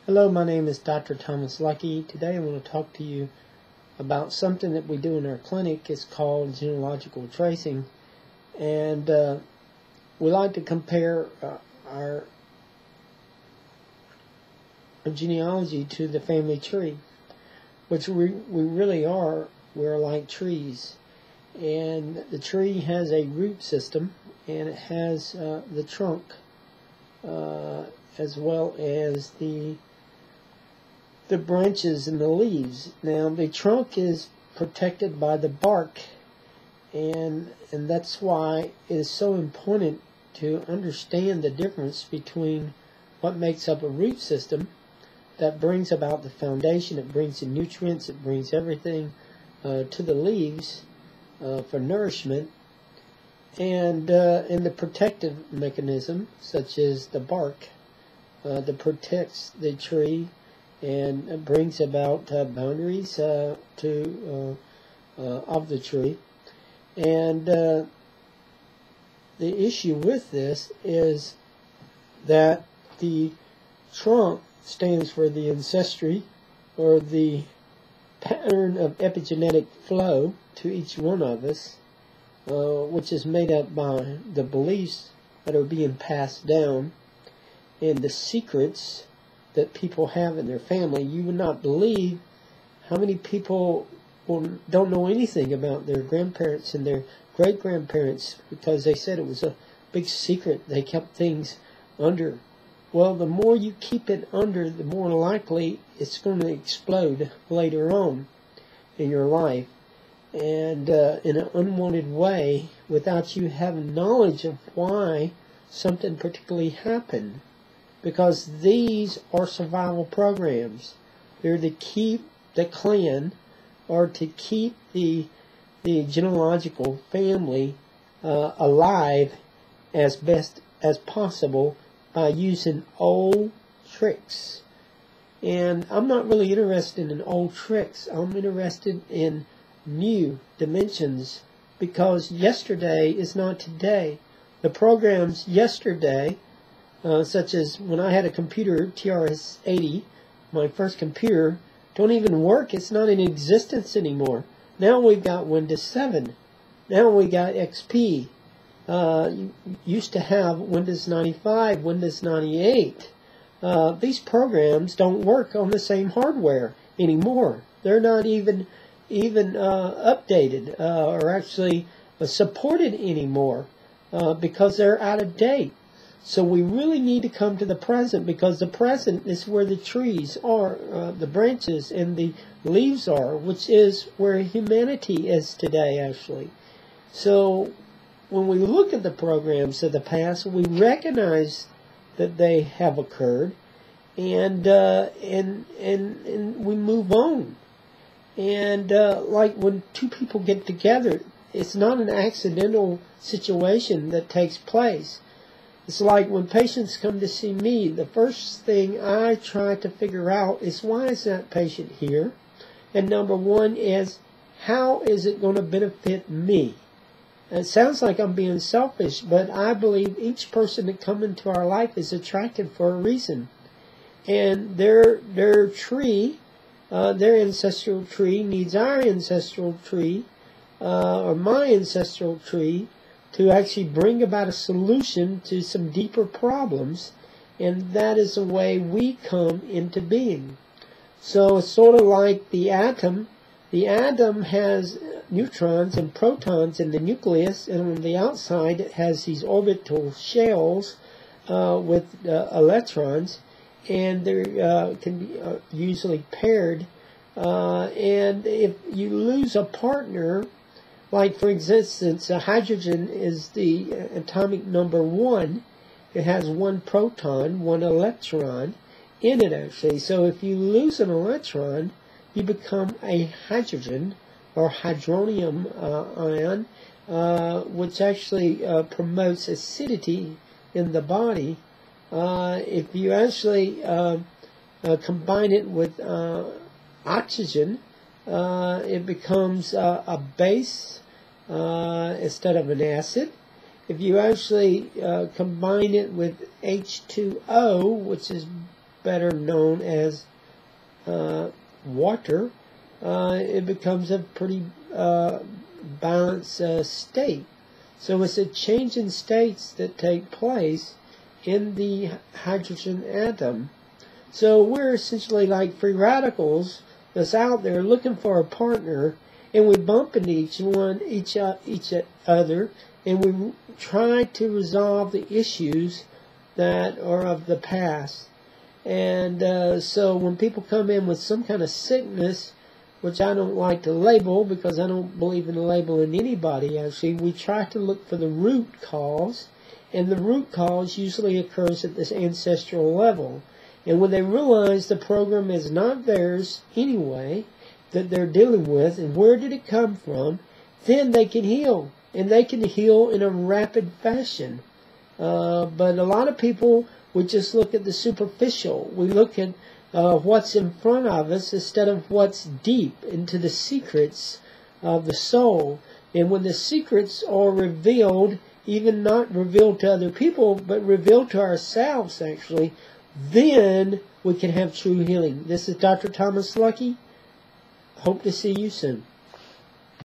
Hello, my name is Dr. Thomas Lucky. Today I want to talk to you about something that we do in our clinic. It's called genealogical tracing, and we like to compare our genealogy to the family tree, which we really are. We're like trees, and the tree has a root system, and it has the trunk as well as the branches and the leaves. Now the trunk is protected by the bark, and that's why it is so important to understand the difference between what makes up a root system that brings about the foundation. It brings the nutrients, it brings everything to the leaves for nourishment, and the protective mechanism, such as the bark that protects the tree and brings about boundaries of the tree. And the issue with this is that the trunk stands for the ancestry, or the pattern of epigenetic flow to each one of us, which is made up by the beliefs that are being passed down and the secrets that people have in their family. You would not believe how many people don't know anything about their grandparents and their great-grandparents because they said it was a big secret. They kept things under. Well, the more you keep it under, the more likely it's going to explode later on in your life, and in an unwanted way, without you having knowledge of why something particularly happened. Because these are survival programs. They're to keep the clan, or to keep the genealogical family alive as best as possible by using old tricks. And I'm not really interested in old tricks. I'm interested in new dimensions, because yesterday is not today. The programs yesterday, such as when I had a computer, TRS-80, my first computer, don't even work. It's not in existence anymore. Now we've got Windows 7. Now we got XP. Used to have Windows 95, Windows 98. These programs don't work on the same hardware anymore. They're not even updated or actually supported anymore because they're out of date. So we really need to come to the present, because the present is where the trees are, the branches and the leaves are, which is where humanity is today, actually. So when we look at the programs of the past, we recognize that they have occurred, and we move on. And like when two people get together, it's not an accidental situation that takes place. It's like when patients come to see me, the first thing I try to figure out is, why is that patient here? And number one is, how is it going to benefit me? And it sounds like I'm being selfish, but I believe each person that comes into our life is attracted for a reason. And their tree, their ancestral tree needs our ancestral tree, or my ancestral tree, to actually bring about a solution to some deeper problems, and that is the way we come into being. So it's sort of like the atom. The atom has neutrons and protons in the nucleus, and on the outside it has these orbital shells with electrons, and they can be usually paired. And if you lose a partner, like for instance, hydrogen is the atomic number 1. It has one proton, one electron in it, actually. So if you lose an electron, you become a hydrogen or hydronium ion, which actually promotes acidity in the body. If you actually combine it with oxygen, it becomes a base instead of an acid. If you actually combine it with H2O, which is better known as water, it becomes a pretty balanced state. So it's a change in states that take place in the hydrogen atom. So we're essentially like free radicals that's out there looking for a partner, and we bump into each other, and we try to resolve the issues that are of the past. And so when people come in with some kind of sickness, which I don't like to label because I don't believe in labeling anybody, actually, we try to look for the root cause, and the root cause usually occurs at this ancestral level. And when they realize the program is not theirs anyway, that they're dealing with, and where did it come from, then they can heal. And they can heal in a rapid fashion. But a lot of people would just look at the superficial. We look at what's in front of us instead of what's deep into the secrets of the soul. And when the secrets are revealed, even not revealed to other people, but revealed to ourselves, actually, then we can have true healing. This is Dr. Thomas Lucky. Hope to see you soon.